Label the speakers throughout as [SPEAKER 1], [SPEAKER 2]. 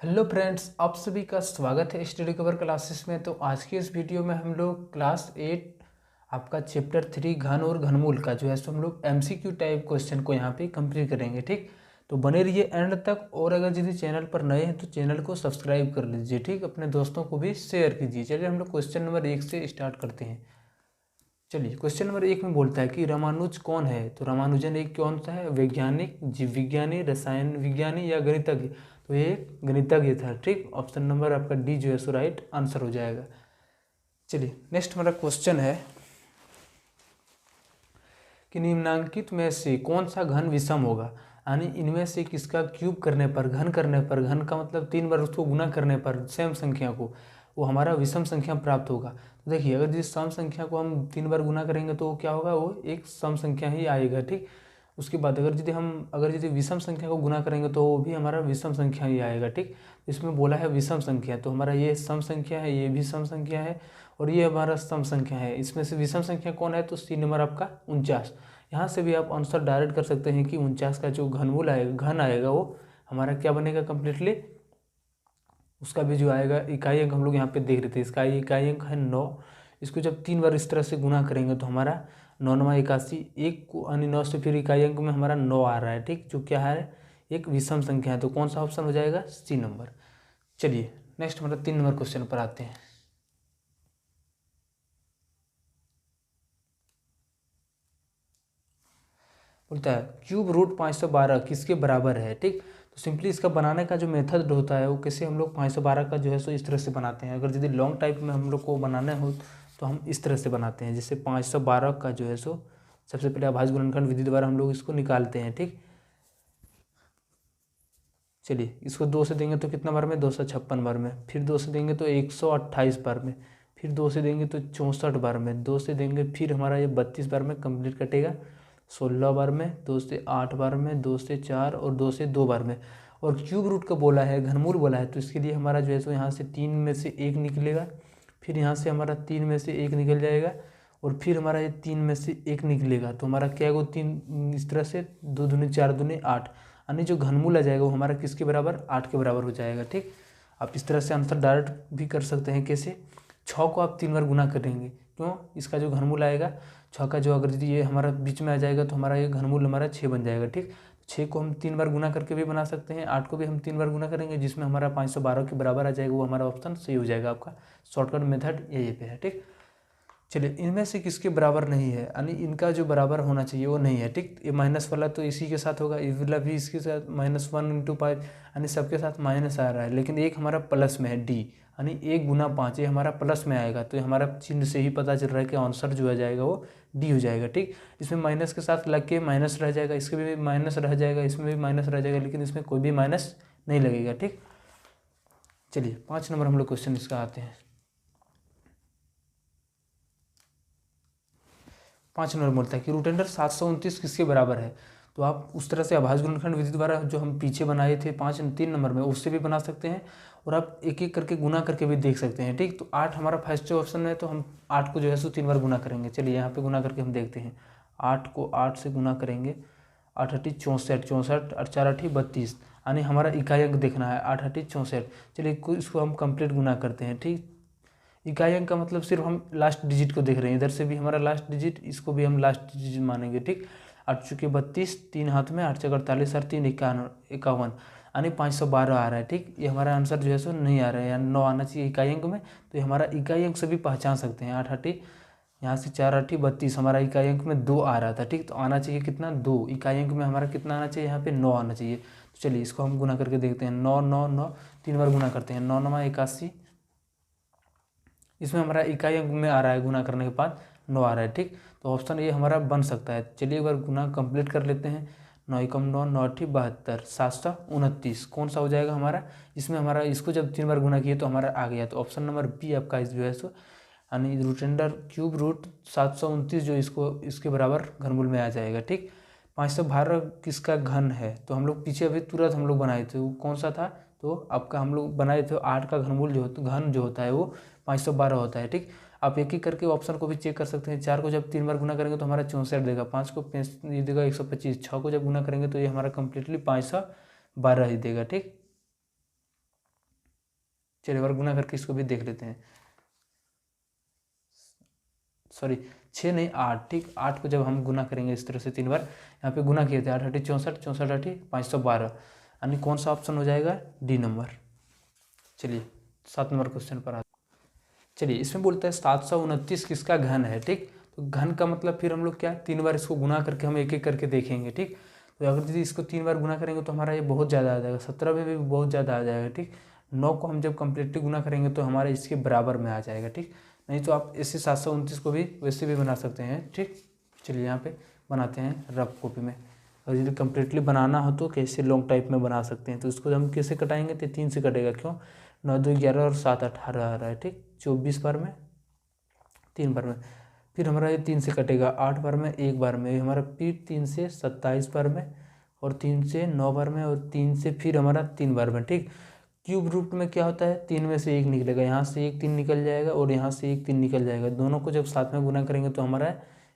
[SPEAKER 1] Hello friends, आप सभी का स्वागत है स्टडी कवर क्लासेस में। तो आज की इस वीडियो में हम लोग क्लास 8 आपका चैप्टर 3 घन और घनमूल का जो है सो हम लोग एमसीक्यू टाइप क्वेश्चन को यहाँ पे कंप्लीट करेंगे। ठीक, तो बने रहिए एंड तक। और अगर यदि चैनल पर नए हैं तो चैनल को सब्सक्राइब कर लीजिए। ठीक, अपने दोस्तों को भी शेयर कीजिए। चलिए हम लोग क्वेश्चन नंबर 1 से स्टार्ट करते हैं। चलिए क्वेश्चन नंबर 1 में बोलता है कि रामानुज कौन है। तो रामानुजन एक कौन सा है? वैज्ञानिक, जीव विज्ञानी, रसायन विज्ञानी या गणितज्ञ? तो ये एक गणितज्ञ था। ठीक, ऑप्शन नंबर आपका डी जो है सो राइट आंसर हो जाएगा। चलिए नेक्स्ट हमारा क्वेश्चन है कि निम्नांकित में से कौन सा घन विषम होगा, यानी इनमें से किसका क्यूब करने पर, घन करने पर, घन का मतलब 3 बार उसको गुना करने पर सेम संख्या को, वो हमारा विषम संख्या प्राप्त होगा। तो देखिए अगर जिस सम संख्या को हम 3 बार गुना करेंगे तो क्या होगा, वो एक सम संख्या ही आएगा। ठीक, उसके बाद अगर यदि विषम संख्या को गुना करेंगे तो वो भी हमारा विषम संख्या ही आएगा। ठीक, इसमें बोला है विषम संख्या, तो हमारा ये सम संख्या है, ये भी सम संख्या है और ये हमारा सम संख्या है। इसमें से विषम संख्या कौन है? तो सी नंबर आपका 49। यहाँ से भी आप आंसर डायरेक्ट कर सकते हैं कि 49 का जो घनमूल आएगा, घन आएगा, वो हमारा क्या बनेगा कम्प्लीटली, उसका भी जो आएगा इकाई अंक हम लोग यहाँ पे देख रहे थे, इसका इकाई अंक है 9। इसको जब 3 बार इस तरह से गुना करेंगे तो हमारा 9 9 81, एक को यानी 9 से फिर इकाई अंक में हमारा 9 आ रहा है। ठीक, जो क्या है, एक विषम संख्या है। तो कौन सा ऑप्शन हो जाएगा? सी नंबर। चलिए नेक्स्ट हमारा 3 नंबर क्वेश्चन पर आते हैं। बोलता है क्यूब रूट 512 किसके बराबर है। ठीक, तो सिंपली इसका बनाने का जो मेथड होता है वो कैसे हम लोग 512 का जो है सो इस तरह से बनाते हैं। अगर यदि लॉन्ग टाइप में हम लोग को बनाना हो तो हम इस तरह से बनाते हैं। जैसे 512 का जो है सो सबसे पहले अभाज्य गुणनखंड विधि द्वारा हम लोग इसको निकालते हैं। ठीक, चलिए इसको 2 से देंगे तो कितना बार में, 256 बार में, फिर 2 से देंगे तो 128 बार में, फिर 2 से देंगे तो 64 बार में, 2 से देंगे फिर हमारा ये 32 बार में कंप्लीट कटेगा, 16 बार में, 2 से 8 बार में, 2 से 4 और 2 से 2 बार में। और क्यूब रूट का बोला है, घनमूल बोला है, तो इसके लिए हमारा जो है सो यहाँ से 3 में से 1 निकलेगा, फिर यहाँ से हमारा 3 में से 1 निकल जाएगा और फिर हमारा ये 3 में से 1 निकलेगा। तो हमारा क्या है, 3 इस तरह से 2 दूनी 4 दूनी 8, यानी जो घनमूल आ जाएगा वो हमारा किसके बराबर, 8 के बराबर हो जाएगा। ठीक, आप इस तरह से आंसर डायरेक्ट भी कर सकते हैं। कैसे? 6 को आप 3 बार गुना करेंगे, क्यों? इसका जो घनमूल आएगा 6 का, जो अगर ये हमारा बीच में आ जाएगा तो हमारा ये घनमूल हमारा 6 बन जाएगा। ठीक, 6 को हम 3 बार गुना करके भी बना सकते हैं, 8 को भी हम 3 बार गुना करेंगे, जिसमें हमारा 512 के बराबर आ जाएगा, वो हमारा ऑप्शन सही हो जाएगा। आपका शॉर्टकट मेथड यही पे है। ठीक, चलिए इनमें से किसके बराबर नहीं है, यानी इनका जो बराबर होना चाहिए वो नहीं है। ठीक, ये माइनस वाला तो इसी के साथ होगा, ये वाला भी इसके साथ, -1 × 5, यानी सबके साथ माइनस आ रहा है, लेकिन एक हमारा प्लस में है, डी, यानी 1 × 5 ये हमारा प्लस में आएगा। तो ये हमारा चिन्ह से ही पता चल रहा है कि आंसर जो आ जाएगा वो डी हो जाएगा। ठीक, इसमें माइनस के साथ लग के माइनस रह जाएगा, इसके भी माइनस रह जाएगा, इसमें भी माइनस रह जाएगा, लेकिन इसमें कोई भी माइनस नहीं लगेगा। ठीक, चलिए 5 नंबर हम लोग क्वेश्चन इसका आते हैं। 5 नंबर बोलता है कि रूट अंडर 729 किसके बराबर है। तो आप उस तरह से अभाज्य गुणनखंड विधि द्वारा जो हम पीछे बनाए थे 3 नंबर में, उससे भी बना सकते हैं और आप एक एक करके गुना करके भी देख सकते हैं। ठीक, तो 8 हमारा फर्स्ट ऑप्शन में है, तो हम 8 को जो है सो 3 बार गुना करेंगे। चलिए यहाँ पे गुना करके हम देखते हैं। 8 को 8 से गुना करेंगे, 8 8 64, 64 और 4 8 32, यानी हमारा इकाई अंक देखना है 8 8 64। चलिए इसको हम कंप्लीट गुना करते हैं। ठीक, इकाई अंक का मतलब सिर्फ हम लास्ट डिजिट को देख रहे हैं, इधर से भी हमारा लास्ट डिजिट, इसको भी हम लास्ट डिजिट मानेंगे। ठीक, 8 चुके 32, 3 हाथ में, 8 चौके 48 और 3 51, यानी 512 आ रहा है। ठीक, ये हमारा आंसर जो है सो नहीं आ रहा है, यानी 9 आना चाहिए इकाई अंक में। तो ये हमारा इकाई अंक से भी पहचान सकते हैं। 8 8 यहाँ से 4 8 32, हमारा इकाई अंक में 2 आ रहा था। ठीक, तो आना चाहिए कितना, 2, इकाई अंक में हमारा कितना आना चाहिए, यहाँ पे 9 आना चाहिए। तो चलिए इसको हम गुना करके देखते हैं। 9 9 9, 3 बार गुना करते हैं, 9 9 81, इसमें हमारा इकाई अंक में आ रहा है, गुना करने के बाद 9 आ रहा है। ठीक, तो ऑप्शन ये हमारा बन सकता है। चलिए एक बार गुना कंप्लीट कर लेते हैं। 9 एकम 9, 9 8 72, 729 कौन सा हो जाएगा हमारा। इसमें हमारा इसको जब 3 बार गुना किए तो हमारा आ गया, तो ऑप्शन नंबर बी आपका इस जो है सो, यानी रूट अंडर क्यूब रूट 729 जो इसको इसके बराबर घनमूल में आ जाएगा। ठीक, 512 किसका घन है, तो हम लोग पीछे अभी तुरंत हम लोग बनाए थे, वो कौन सा था, तो आपका हम लोग बनाए थे 8 का घनमूल जो घन जो होता है वो 512 होता है। ठीक, आप एक एक करके ऑप्शन को भी चेक कर सकते हैं। 4 को जब 3 बार गुना करेंगे तो हमारा 64 देगा, 5 को ये देगा 125, 6 को जब गुना करेंगे तो ये हमारा कंप्लीटली 512 ही देगा। ठीक, चलिए वर्ग गुना करके इसको भी देख लेते हैं। सॉरी 6 नहीं 8, ठीक। 8 को जब हम गुना करेंगे इस तरह से 3 बार, यहाँ पे गुना किए थे 8 8 64, 64 8 512, यानी कौन सा ऑप्शन हो जाएगा, डी नंबर। चलिए 7 नंबर क्वेश्चन पर आते। चलिए इसमें बोलता है 729 किसका घन है, ठीक। तो घन का मतलब फिर हम लोग क्या 3 बार इसको गुना करके हम एक एक करके देखेंगे, ठीक। तो अगर यदि इसको 3 बार गुना करेंगे तो हमारा ये बहुत ज़्यादा आ जाएगा, 17 में भी बहुत ज़्यादा आ जाएगा, ठीक। 9 को हम जब कम्प्लीटली गुना करेंगे तो हमारे इसके बराबर में आ जाएगा, ठीक। नहीं तो आप इसी 729 को भी वैसे भी बना सकते हैं, ठीक। चलिए यहाँ पे बनाते हैं रफ कॉपी में। और यदि कम्प्लीटली बनाना हो तो कैसे लॉन्ग टाइप में बना सकते हैं, तो इसको हम कैसे कटाएंगे, तो 3 से कटेगा, क्यों 9 2 11 और 7 18 आ रहा है, ठीक। 24 बार में 3 बार में, फिर हमारा ये 3 से कटेगा 8 बार में 1 बार में, हमारा फिर 3 से 27 बार में, और 3 से 9 बार में, और 3 से फिर हमारा 3 बार में, ठीक। क्यूब रूट में क्या होता है, 3 में से 1 निकलेगा, यहाँ से 1 3 निकल जाएगा और यहाँ से 1 3 निकल जाएगा, दोनों को जब साथ में गुना करेंगे तो हमारा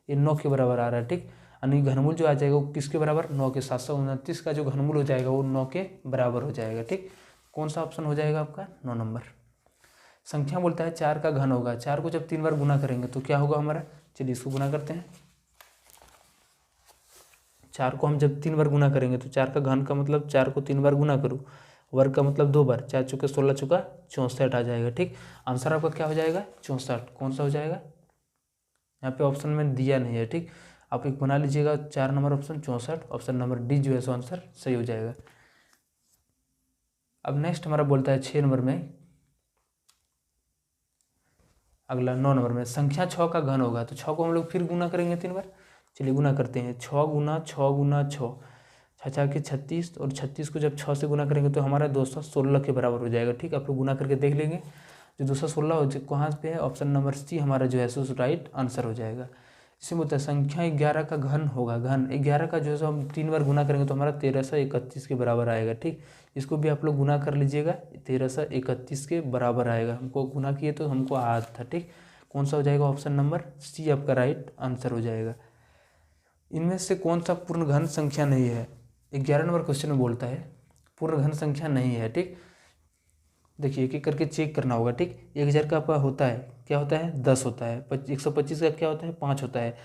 [SPEAKER 1] ये 9 के बराबर आ रहा है, ठीक। यानी घनमूल जो आ जाएगा वो किसके बराबर, 9 के। 729 का जो घनमूल हो जाएगा वो 9 के बराबर हो जाएगा, ठीक। कौन सा ऑप्शन हो जाएगा आपका, 9 नंबर। संख्या बोलता है 4 का घन होगा, 4 को जब 3 बार गुना करेंगे तो क्या होगा हमारा, चलिए इसको गुना करते हैं। 4 को हम जब 3 बार गुना करेंगे तो 4 का घन का मतलब 4 को 3 बार गुना करूँ, वर्ग का मतलब 2 बार, 4 चौके 16 चौका 64 आ जाएगा, ठीक। आंसर आपका क्या हो जाएगा, 64। कौन सा हो जाएगा, यहाँ पे ऑप्शन में दिया नहीं है, ठीक। आप एक बना लीजिएगा, 4 number option 64, option number D जो है सो आंसर सही हो जाएगा। अब नेक्स्ट हमारा बोलता है 6 नंबर में, अगला 9 नंबर में संख्या 6 का घन होगा, तो 6 को हम लोग फिर गुना करेंगे 3 बार। चलिए गुना करते हैं, 6 गुना 6 गुना 6, 6 के 36, और 36 को जब 6 से गुना करेंगे तो हमारा 216 के बराबर हो जाएगा, ठीक। आप लोग गुना करके देख लेंगे, जो 216 हो कहाँ पे है, ऑप्शन नंबर सी हमारा जो है सो राइट आंसर हो जाएगा। इसमें बोलता है संख्या 11 का घन होगा, घन 11 का जो है सो हम 3 बार गुना करेंगे तो हमारा 1331 के बराबर आएगा, ठीक। इसको भी आप लोग गुना कर लीजिएगा, 1331 के बराबर आएगा, हमको गुना किए तो हमको आ था, ठीक। कौन सा हो जाएगा, ऑप्शन नंबर सी आपका राइट आंसर हो जाएगा। इनमें से कौन सा पूर्ण घन संख्या नहीं है, 11 नंबर क्वेश्चन में बोलता है पूर्ण घन संख्या नहीं है, ठीक। देखिए एक एक करके चेक करना होगा, ठीक। 1000 का आपका होता है, क्या होता है, 10 होता है। 125 का क्या होता है, 5 होता है।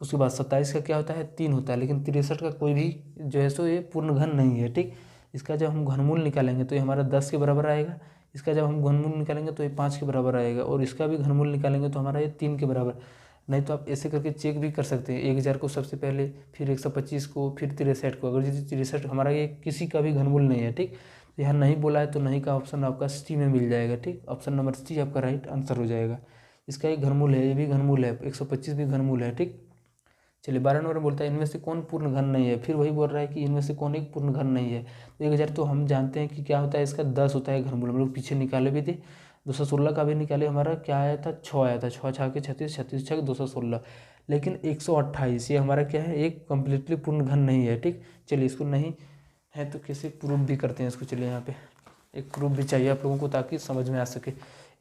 [SPEAKER 1] उसके बाद 27 का क्या होता है, 3 होता है। लेकिन 63 का कोई भी जो है सो ये पूर्ण घन नहीं है, ठीक। इसका जब हम घनमूल निकालेंगे तो ये हमारा 10 के बराबर आएगा, इसका जब हम घनमूल निकालेंगे तो ये 5 के बराबर आएगा, और इसका भी घनमूल निकालेंगे तो हमारा ये 3 के बराबर। नहीं तो आप ऐसे करके चेक भी कर सकते हैं, 1000 को सबसे पहले, फिर 125 को, फिर 63 को। अगर यदि 63 हमारा ये किसी का भी घनमूल नहीं है, ठीक, तो यहाँ नहीं बोला है तो नहीं का ऑप्शन आपका सी में मिल जाएगा, ठीक। ऑप्शन नंबर सी आपका राइट आंसर हो जाएगा। इसका एक घनमूल है, ये भी घनमूल है, 125 भी घनमूल है, ठीक। चलिए 12 नंबर बोलता है इनमें से कौन पूर्ण घन नहीं है, फिर वही बोल रहा है कि इनमें से कौन एक पूर्ण घन नहीं है। तो 1000 तो हम जानते हैं कि क्या होता है, इसका 10 होता है घनमूल, हम लोग पीछे निकाले भी थे। 216 का भी निकाले, हमारा क्या आया था, 6 आया था, 6 6 के 36, 36 6 216। लेकिन 128 ये हमारा क्या है, एक कम्प्लीटली पूर्ण घन नहीं है, ठीक। चलिए इसको नहीं है तो कैसे प्रूफ भी करते हैं इसको। चलिए यहाँ पे एक प्रूफ भी चाहिए आप लोगों को ताकि समझ में आ सके।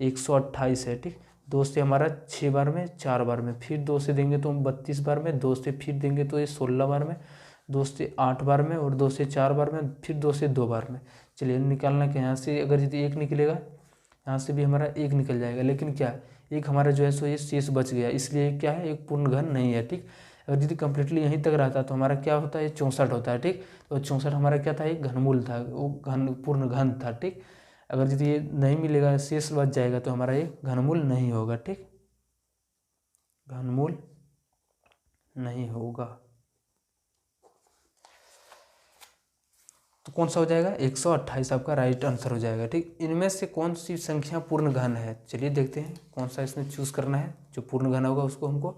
[SPEAKER 1] 128 है, ठीक। 2 से हमारा 6 बार में, 4 बार में, फिर 2 से देंगे तो हम 32 बार में, 2 से फिर देंगे तो ये 16 बार में, 2 से 8 बार में, और 2 से 4 बार में, फिर 2 से 2 बार में। चलिए निकालना क्या, यहाँ से अगर यदि 1 निकलेगा, यहाँ से भी हमारा 1 निकल जाएगा, लेकिन क्या एक हमारा जो है सो ये शेष बच गया, इसलिए क्या है, एक पूर्ण घन नहीं है, ठीक। अगर यदि कम्प्लीटली यहीं तक रहता तो हमारा क्या होता है, 64 होता है, ठीक। तो 64 हमारा क्या था, एक घनमूल था, वो घन पूर्ण घन था, ठीक। अगर यदि ये नहीं मिलेगा, शेष बच जाएगा तो हमारा ये घनमूल नहीं होगा, ठीक, घनमूल नहीं होगा। तो कौन सा हो जाएगा, 128 आपका राइट आंसर हो जाएगा, ठीक। इनमें से कौन सी संख्या पूर्ण घन है, चलिए देखते हैं कौन सा इसमें चूज करना है। जो पूर्ण घन होगा उसको हमको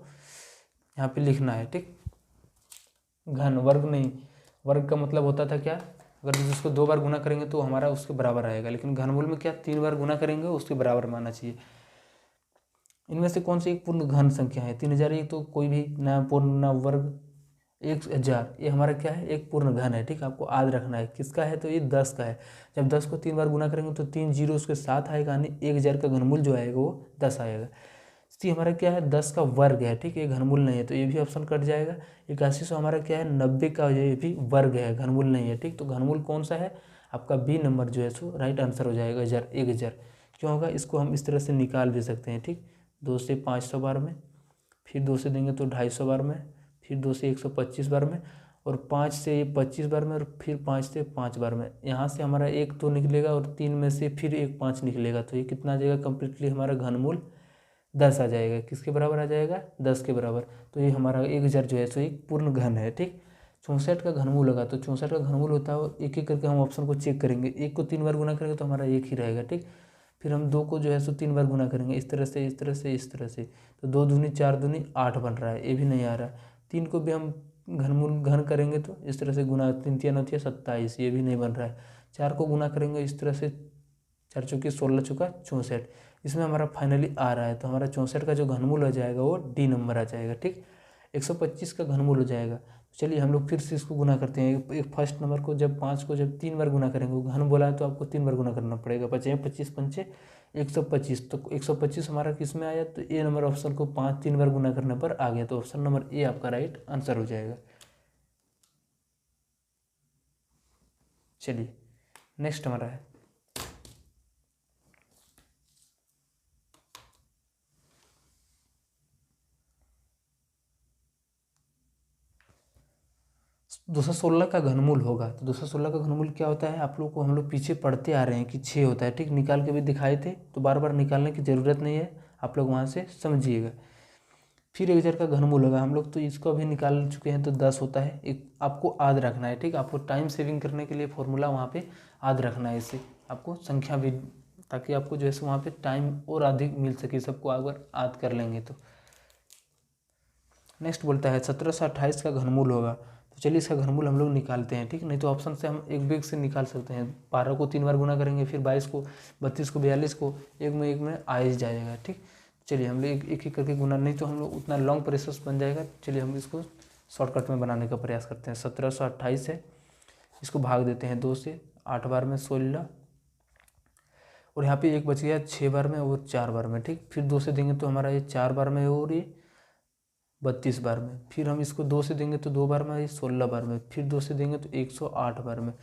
[SPEAKER 1] यहाँ पे लिखना है, ठीक। घन वर्ग नहीं, वर्ग का मतलब होता था क्या, अगर उसको 2 बार गुना करेंगे तो हमारा उसके बराबर आएगा, लेकिन घनमूल में क्या 3 बार गुना करेंगे उसके बराबर मानना चाहिए। इनमें से कौन सी एक पूर्ण घन संख्या है, 3000 एक तो कोई भी ना पूर्ण ना वर्ग, 1000 ये हमारा क्या है, एक पूर्ण घन है, ठीक। आपको याद रखना है किसका है, तो ये 10 का है। जब 10 को 3 बार गुना करेंगे तो 3 जीरो उसके साथ आएगा, यानी 1000 का घनमूल जो आएगा वो 10 आएगा। सी हमारा क्या है, 10 का वर्ग है, ठीक, ये घनमूल नहीं है तो ये भी ऑप्शन कट जाएगा। 81 हमारा क्या है, 90 का ये भी वर्ग है, घनमूल नहीं है, ठीक। तो घनमूल कौन सा है आपका, बी नंबर जो है सो राइट आंसर हो जाएगा, 1000। क्यों होगा, इसको हम इस तरह से निकाल भी सकते हैं, ठीक। 2 से 500 बार में, फिर 2 से देंगे तो 250 बार में, फिर 2 से 125 बार में, और 5 से 25 बार में, और फिर 5 से 5 बार में। यहाँ से हमारा 1 2 निकलेगा और 3 में से फिर 1 5 निकलेगा, तो ये कितना आ जाएगा, कम्प्लीटली हमारा घनमूल 10 आ जाएगा। किसके बराबर आ जाएगा, 10 के बराबर। तो ये हमारा 1000 जो है सो एक पूर्ण घन है, ठीक। 64 का घनमूल होगा, तो 64 का घनमूल होता है, एक एक करके हम ऑप्शन को चेक करेंगे। 1 को 3 बार गुना करेंगे तो हमारा 1 ही रहेगा, ठीक। फिर हम 2 को जो है सो 3 बार गुना करेंगे, इस तरह से, इस तरह से, इस तरह से, तो 2 दूनी 4 दूनी 8 बन रहा है, ये भी नहीं आ रहा। 3 को भी हम घनमूल घन करेंगे तो इस तरह से गुना, 3 3 होती है 27, ये भी नहीं बन रहा है। 4 को गुना करेंगे इस तरह से, 4 चौके 16 चौका 64, इसमें हमारा फाइनली आ रहा है। तो हमारा 64 का जो घनमूल हो जाएगा वो डी नंबर आ जाएगा, ठीक। 125 का घनमूल हो जाएगा। चलिए हम लोग फिर से इसको गुना करते हैं। एक फर्स्ट नंबर को जब 5 को जब 3 बार गुना करेंगे, वो घन बोला है तो आपको 3 बार गुना करना पड़ेगा। 25 25 पंचे 125, तो 125 हमारा किस में आया, तो ए नंबर ऑप्शन को 5 3 बार गुना करने पर आ गया, तो ऑप्शन नंबर ए आपका राइट आंसर हो जाएगा। चलिए नेक्स्ट हमारा है दो सौ 16 का घनमूल होगा। तो 216 का घनमूल क्या होता है, आप लोग को हम लोग पीछे पढ़ते आ रहे हैं कि 6 होता है, ठीक। निकाल के भी दिखाए थे, तो बार बार निकालने की ज़रूरत नहीं है, आप लोग वहाँ से समझिएगा। फिर 1000 का घनमूल होगा, हम लोग तो इसको अभी निकाल चुके हैं, तो 10 होता है। एक आपको याद रखना है, ठीक। आपको टाइम सेविंग करने के लिए फॉर्मूला वहाँ पे याद रखना है, इससे आपको संख्या भी, ताकि आपको जो है वहाँ पे टाइम और अधिक मिल सके, सबको अगर याद कर लेंगे तो। नेक्स्ट बोलता है 1728 का घनमूल होगा। तो चलिए इसका घनमूल हम लोग निकालते हैं, ठीक। नहीं तो ऑप्शन से हम एक बेग से निकाल सकते हैं। 12 को 3 बार गुना करेंगे, फिर 22 को 32 को 42 को एक में आ ही जाएगा, ठीक। चलिए हम लोग एक एक करके गुना, नहीं तो हम लोग उतना लॉन्ग प्रोसेस बन जाएगा। चलिए हम इसको शॉर्टकट में बनाने का प्रयास करते हैं। 1728 है, इसको भाग देते हैं 2 से, 8 बार में 16, और यहाँ पे एक बच गया 6 बार में और 4 बार में, ठीक। फिर 2 से देंगे तो हमारा ये 4 बार में और ये 32 बार में। फिर हम इसको 2 से देंगे तो 2 बार में, ये 16 बार में। फिर 2 से देंगे तो 108 बार में।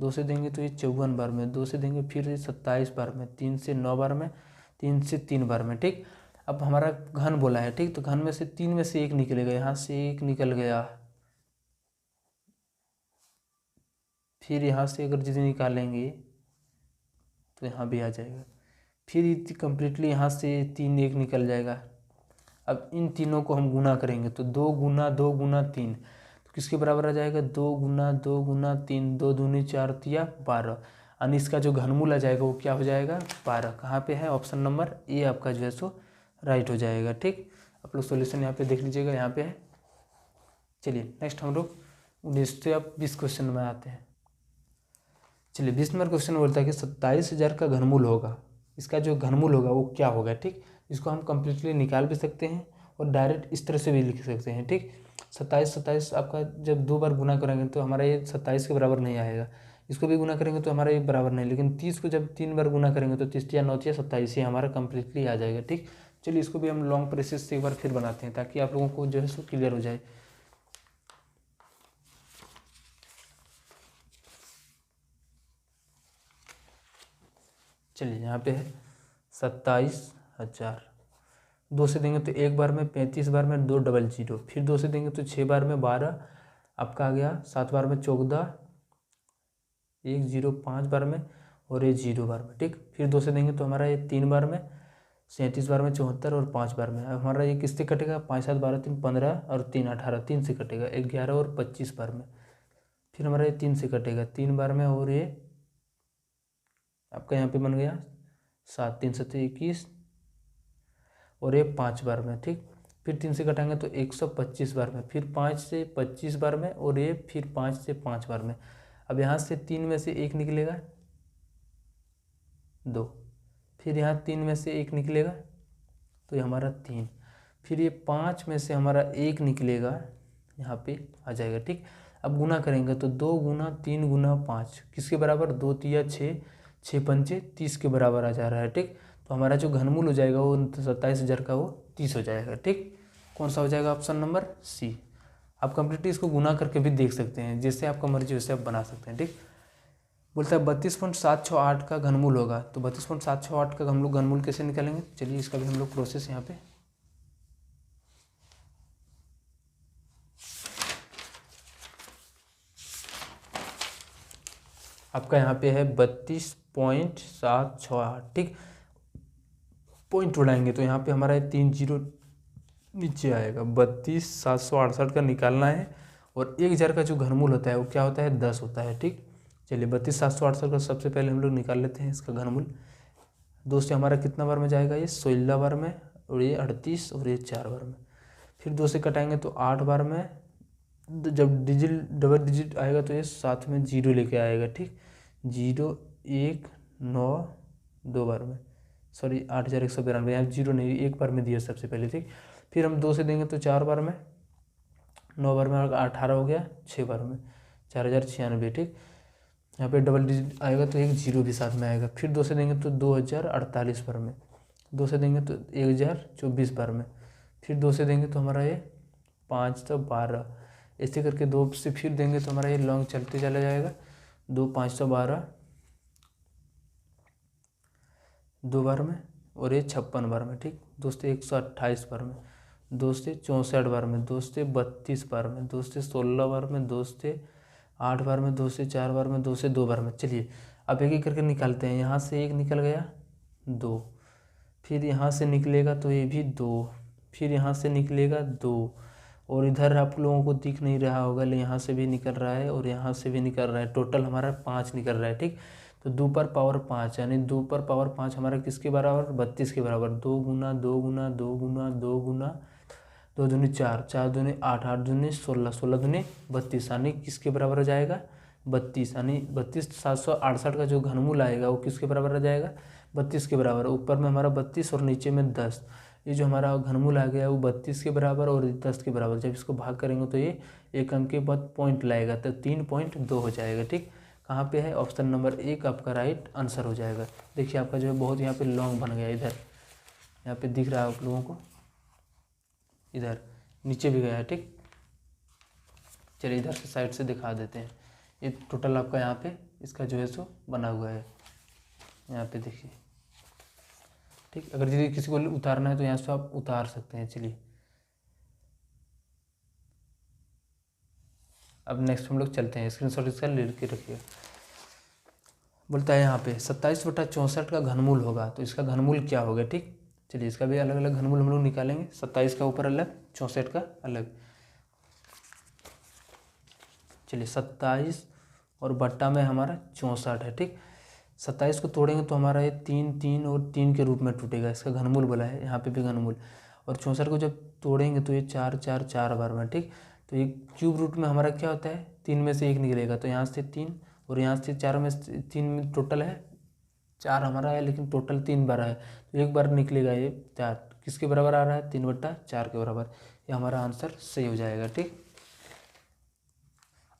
[SPEAKER 1] 2 से देंगे तो ये 54 बार में। 2 से देंगे फिर ये 27 बार में। 3 से 9 बार में। 3 से 3 बार में, ठीक। अब हमारा घन बोला है, ठीक। तो घन में से 3 में से 1 निकलेगा, यहाँ से 1 निकल गया। फिर यहाँ से अगर यदि निकालेंगे तो यहाँ भी आ जाएगा। फिर कम्प्लीटली यहाँ से 3 1 निकल जाएगा। अब इन तीनों को हम गुना करेंगे तो 2 गुना 2 गुना 3, तो किसके बराबर आ जाएगा, 2 गुना 2 गुना 3, 2 दूनी 4 तिया 12, यानी इसका जो घनमूल आ जाएगा वो क्या हो जाएगा, 12। कहाँ पे है, ऑप्शन नंबर ए आपका जो है सो राइट हो जाएगा, ठीक। आप लोग सॉल्यूशन यहाँ पे देख लीजिएगा, यहाँ पे है। चलिए नेक्स्ट हम लोग 19 से अब 20 क्वेश्चन में आते हैं। चलिए 20 नंबर क्वेश्चन बोलता है कि 27,000 का घनमूल होगा। इसका जो घनमूल होगा वो क्या होगा, ठीक। इसको हम कम्प्लीटली निकाल भी सकते हैं और डायरेक्ट इस तरह से भी लिख सकते हैं, ठीक। 27 आपका जब 2 बार गुना करेंगे तो हमारा ये 27 के बराबर नहीं आएगा। इसको भी गुना करेंगे तो हमारा ये बराबर नहीं, लेकिन 30 को जब 3 बार गुना करेंगे तो 30 या 9 या 27 ये हमारा कम्प्लीटली आ जाएगा, ठीक। चलिए इसको भी हम लॉन्ग प्रोसेस से एक बार फिर बनाते हैं, ताकि आप लोगों को जो है सो क्लियर हो जाए। चलिए यहाँ पे है 27,000। 2 से देंगे तो 1 बार में, 35 बार में 2 डबल 0, फिर 2 से देंगे तो 6 बार में 12, आपका आ गया 7 बार में 14, 1 0 5 बार में और ये 0 बार में, ठीक। फिर 2 से देंगे तो हमारा ये 3 बार में, 37 बार में 74 और 5 बार में। अब हमारा ये किससे कटेगा, 5 7 12 3 15 और 3 18, 3 से कटेगा। 11 और 25 बार में। फिर हमारा ये 3 से कटेगा 3 बार में, और ये आपका यहाँ पे बन गया 7 3 7 21 और ये 5 बार में, ठीक। फिर 3 से कटाएंगे तो 125 बार में, फिर 5 से 25 बार में, और ये फिर 5 से 5 बार में। अब यहाँ से 3 में से 1 निकलेगा 2, फिर यहाँ 3 में से 1 निकलेगा तो ये हमारा 3, फिर ये 5 में से हमारा 1 निकलेगा, यहाँ पे आ जाएगा, ठीक। अब गुना करेंगे तो 2 गुना 3 गुना 5 किसके बराबर, 2 तिया 6, 6 पंचे 30 के बराबर आ जा रहा है, ठीक। तो हमारा जो घनमूल हो जाएगा वो 27,000 का वो 30 हो जाएगा, ठीक। कौन सा हो जाएगा, ऑप्शन नंबर सी। आप कंप्लीटली इसको गुना करके भी देख सकते हैं, जैसे आपका मर्जी वैसे आप बना सकते हैं, ठीक। बोलता है 32.768 का घनमूल होगा। तो 32.768 का हम लोग घनमूल कैसे निकालेंगे, चलिए इसका भी हम लोग प्रोसेस यहाँ पे आपका यहाँ पे है 32.768, ठीक। पॉइंट उड़ाएंगे तो यहाँ पे हमारा 3 जीरो नीचे आएगा। 32,768 का निकालना है और 1000 का जो घनमूल होता है वो क्या होता है, 10 होता है, ठीक। चलिए 32,768 का सबसे पहले हम लोग निकाल लेते हैं इसका घनमूल। दोस्तों हमारा कितना बार में जाएगा, ये 16 बार में, और ये 38 और ये 4 बार में। फिर 2 से कटाएंगे तो 8 बार में। जब डबल डिजिट आएगा तो ये साथ में जीरो लेके आएगा, ठीक। 0 1 9 2 बार में, सॉरी 8192, यहाँ जीरो नहीं, एक बार में दिया सबसे पहले, ठीक। फिर हम 2 से देंगे तो 4 बार में, 9 बार में 18 हो गया, 6 बार में 4096, ठीक। यहाँ पे डबल डिजिट आएगा तो एक जीरो भी साथ में आएगा। फिर 2 से देंगे तो 2048 बार में, 2 से देंगे तो 1024 बार में। फिर 2 से देंगे तो हमारा ये 5 तो 12, ऐसे करके 2 से फिर देंगे तो हमारा ये लॉन्ग चलते चला जाएगा। 2 5 तो 12, 2 बार में, और ये 56 बार में, ठीक। 2 से 128 बार में, 2 से 64 बार में, 2 से 32 बार में, 2 से 16 बार में, 2 से 8 बार में, 2 से 4 बार में, 2 से 2 बार में। चलिए अब एक एक करके निकालते हैं। यहाँ से एक निकल गया 2, फिर यहाँ से निकलेगा तो ये भी 2, फिर यहाँ से निकलेगा 2, और इधर आप लोगों को दिख नहीं रहा होगा लेकिन यहाँ से भी निकल रहा है और यहाँ से भी निकल रहा है। टोटल हमारा 5 निकल रहा है, ठीक। तो 2 पर पावर 5, यानी 2 पर पावर 5 हमारा किसके बराबर, 32 के बराबर। 2 गुना 2 गुना 2 गुना 2 गुना 2 दूनी 4, 4 दूनी 8, 8 दूनी 16, 16 दूनी 32, यानी किसके बराबर हो जाएगा, 32। यानी 32,768 का जो घनमूल आएगा वो किसके बराबर आ जाएगा, 32 के बराबर। ऊपर में हमारा 32 और नीचे में 10, ये जो हमारा घनमूल आ गया वो 32 के बराबर और 10 के बराबर। जब इसको भाग करेंगे तो ये एक अंक के बाद पॉइंट लाएगा तो 3.2 हो जाएगा, ठीक। कहाँ पे है, ऑप्शन नंबर 1 आपका राइट आंसर हो जाएगा। देखिए आपका जो है बहुत यहाँ पे लॉन्ग बन गया, इधर यहाँ पे दिख रहा है आप लोगों को, इधर नीचे भी गया है, ठीक। चलिए इधर से साइड से दिखा देते हैं। ये टोटल आपका यहाँ पे इसका जो है सो बना हुआ है, यहाँ पे देखिए, ठीक। अगर यदि किसी को उतारना है तो यहाँ से आप उतार सकते हैं। चलिए अब नेक्स्ट हम लोग चलते हैं, स्क्रीनशॉट इसका ले के रखिए। बोलता है यहाँ पे 27/64 का घनमूल होगा, तो इसका घनमूल क्या होगा, ठीक। चलिए इसका भी अलग अलग घनमूल हम लोग निकालेंगे। 27 का ऊपर अलग, 64 का अलग। चलिए 27 और बट्टा में हमारा 64 है, ठीक। 27 को तोड़ेंगे तो हमारा ये 3 3 और 3 के रूप में टूटेगा, इसका घनमूल बोला है, यहाँ पे भी घनमूल। और 64 को जब तोड़ेंगे तो ये 4 4 4 बार में, ठीक। तो ये क्यूब रूट में हमारा क्या होता है, 3 में से 1 निकलेगा, तो यहाँ से 3 और यहाँ से 4 में 3 में टोटल है 4 हमारा है, लेकिन टोटल 3 बार है तो एक बार निकलेगा ये 4, किसके बराबर आ रहा है, 3/4 के बराबर। ये हमारा आंसर सही हो जाएगा, ठीक।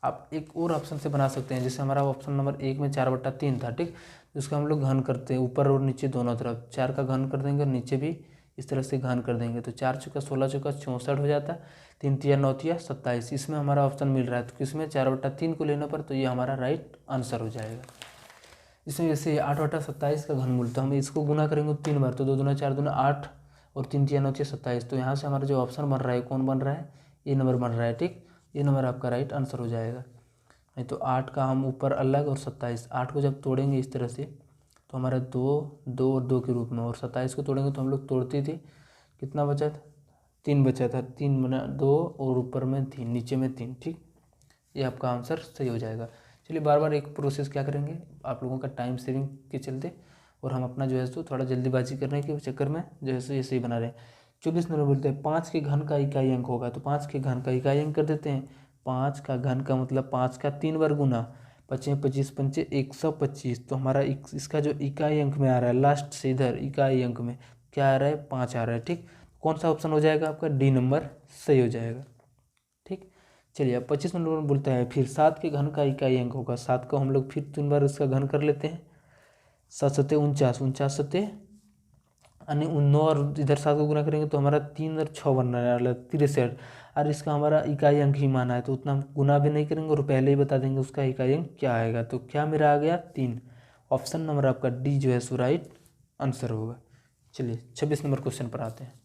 [SPEAKER 1] आप एक और ऑप्शन से बना सकते हैं, जैसे हमारा ऑप्शन नंबर 1 में 4/3 था, ठीक। जिसका हम लोग घन करते हैं ऊपर और नीचे दोनों तरफ, 4 का घन कर देंगे और नीचे भी इस तरह से घन कर देंगे, तो 4 चौका 16 चौका 64 हो जाता, 3 तिया 9 तिया 27। इसमें हमारा ऑप्शन मिल रहा है, तो किसमें 4/3 को लेने पर, तो ये हमारा राइट आंसर हो जाएगा। इसमें जैसे 8/27 का घनमूल, तो हम इसको गुना करेंगे 3 बार, तो 2 दूना 4 दूना 8 और 3 तिया 9 तिया 27। तो यहाँ से हमारा जो ऑप्शन बन रहा है कौन बन रहा है, ये नंबर बन रहा है, ठीक। ये नंबर आपका राइट आंसर हो जाएगा। नहीं तो 8 का हम ऊपर अलग और 27, 8 को जब तोड़ेंगे इस तरह से तो हमारा 2 2 और 2 के रूप में, और 27 को तोड़ेंगे तो हम लोग तोड़ते थे, कितना बचा था, 3 बचा था, 3 बना 2 और ऊपर में 3 नीचे में 3, ठीक। ये आपका आंसर सही हो जाएगा। चलिए बार बार एक प्रोसेस क्या करेंगे, आप लोगों का टाइम सेविंग के चलते, और हम अपना जो है सो थोड़ा जल्दीबाजी करने के चक्कर में जो है सो ये सही बना रहे हैं। 24 नंबर बोलते हैं 5 के घन का इकाई अंक होगा, तो 5 के घन का इकाई अंक कर देते हैं। 5 का घन का मतलब 5 का 3 बार गुना, 5 25 पंचे 125। तो हमारा इसका जो इकाई अंक में आ रहा है लास्ट से इधर इकाई अंक में क्या आ रहा है, 5 आ रहा है, ठीक। कौन सा ऑप्शन हो जाएगा आपका, डी नंबर सही हो जाएगा, ठीक। चलिए अब 25 नंबर बोलता है फिर 7 के घन का इकाई अंक होगा। 7 को हम लोग फिर 3 बार इसका घन कर लेते हैं। 7 सत्ते 49, 49 सत्ते यानी 9 और इधर 7 को गुना करेंगे तो हमारा 3 और 6 बनने वाला 63, और इसका हमारा इकाई अंक ही माना है तो उतना हम गुना भी नहीं करेंगे और पहले ही बता देंगे उसका इकाई अंक क्या आएगा। तो क्या मेरा आ गया 3। ऑप्शन नंबर आपका डी जो है सो राइट आंसर होगा। चलिए 26 नंबर क्वेश्चन पर आते हैं।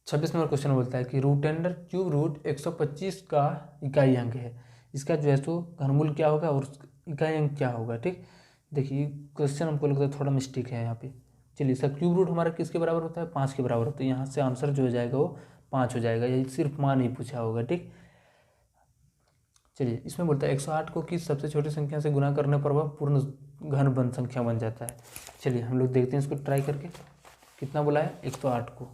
[SPEAKER 1] 26 नंबर क्वेश्चन बोलता है कि रूट अंडर क्यूब रूट 125 का इकाई अंक है, इसका जो है सो घनमूल क्या होगा और इकाई अंक क्या होगा। ठीक, देखिए क्वेश्चन हमको लगता है थोड़ा मिस्टेक है यहाँ पे। चलिए इसका क्यूब रूट हमारा किसके बराबर होता है 5 के बराबर होता है, यहाँ से आंसर जो हो जाएगा वो 5 हो जाएगा, यही सिर्फ मान ही पूछा होगा। ठीक, चलिए इसमें बोलता है 108 को किस सबसे छोटी संख्या से गुना करने पर वह पूर्ण घन बन संख्या बन जाता है। चलिए हम लोग देखते हैं इसको ट्राई करके। कितना बोला है 108 को,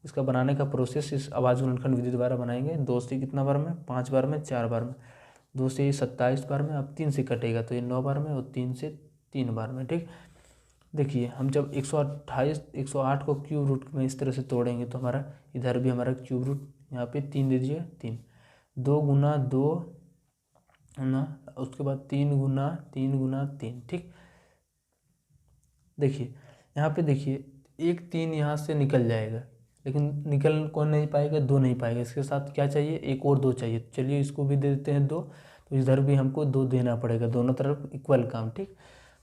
[SPEAKER 1] इसका बनाने का प्रोसेस इस आवाज गुणनखंड विधि द्वारा बनाएंगे। 2 से कितना बार में 5 बार में 4 बार में, 2 से 27 बार में, अब 3 से कटेगा तो ये 9 बार में और 3 से 3 बार में। ठीक, देखिए हम जब 108 को क्यूब रूट में इस तरह से तोड़ेंगे तो हमारा इधर भी हमारा क्यूब रूट यहाँ पे 3 दे दीजिए, 3 2 गुना 2 ना, उसके बाद 3 गुना 3 गुना 3। ठीक, देखिए यहाँ पे देखिए एक 3 यहाँ से निकल जाएगा, लेकिन निकल कौन नहीं पाएगा 2 नहीं पाएगा, इसके साथ क्या चाहिए एक और 2 चाहिए। चलिए इसको भी दे देते हैं 2, तो इधर भी हमको 2 देना पड़ेगा, दोनों तरफ इक्वल काम। ठीक,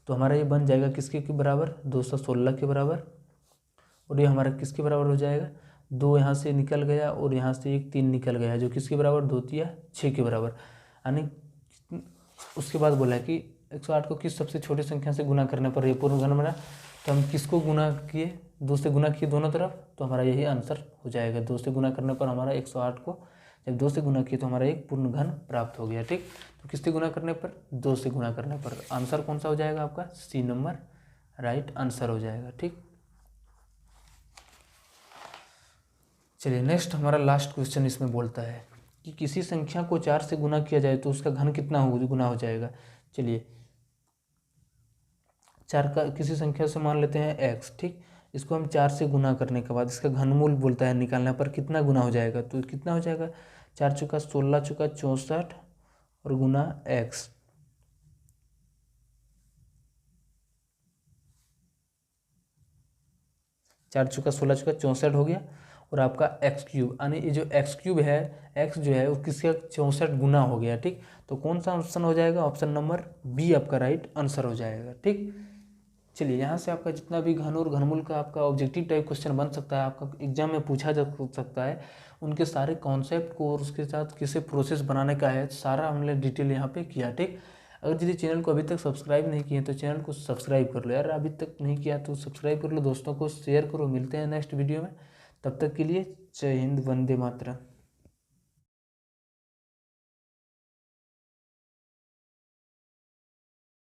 [SPEAKER 1] तो हमारा ये बन जाएगा किसके के बराबर 216 के बराबर, और ये हमारा किसके बराबर हो जाएगा 2 यहाँ से निकल गया और यहाँ से एक 3 निकल गया जो किसके बराबर 2 3 6 के बराबर। यानी उसके बाद बोला है कि 108 को किस सबसे छोटी संख्या से गुना करने पर ये पूर्ण घन बना, तो हम किसको गुना किए 2 से गुना किए दोनों तरफ, तो हमारा यही आंसर हो जाएगा। 2 से गुना करने पर हमारा 108 को जब 2 से गुना किए तो हमारा एक पूर्ण घन प्राप्त हो गया। ठीक, तो किससे गुना करने पर 2 से गुना करने पर आंसर कौन सा हो जाएगा आपका सी नंबर राइट आंसर हो जाएगा। ठीक, चलिए नेक्स्ट हमारा लास्ट क्वेश्चन इसमें बोलता है कि किसी संख्या को 4 से गुना किया जाए तो उसका घन कितना गुना हो जाएगा। चलिए 4 का किसी संख्या से मान लेते हैं x। ठीक, इसको हम 4 से गुना करने के बाद इसका घनमूल बोलता है निकालने पर कितना गुना हो जाएगा, तो कितना हो जाएगा 4 चौका 16 चौका 64 और गुना x। चार चौका 16 चौका 64 हो गया और आपका एक्स क्यूब, यानी ये जो एक्स क्यूब है एक्स जो है वो किसका 64 गुना हो गया। ठीक, तो कौन सा ऑप्शन हो जाएगा ऑप्शन नंबर बी आपका राइट आंसर हो जाएगा। ठीक, चलिए यहाँ से आपका जितना भी घन और घनमूल का आपका ऑब्जेक्टिव टाइप क्वेश्चन बन सकता है, आपका एग्जाम में पूछा जा सकता है, उनके सारे कॉन्सेप्ट को और उसके साथ किसे प्रोसेस बनाने का है सारा हमने डिटेल यहाँ पे किया। ठीक, अगर यदि चैनल को अभी तक सब्सक्राइब नहीं किए तो चैनल को सब्सक्राइब कर लो यार, अभी तक नहीं किया तो सब्सक्राइब कर लो, दोस्तों को शेयर करो। मिलते हैं नेक्स्ट वीडियो में, तब तक के लिए जय हिंद, वंदे मातरम।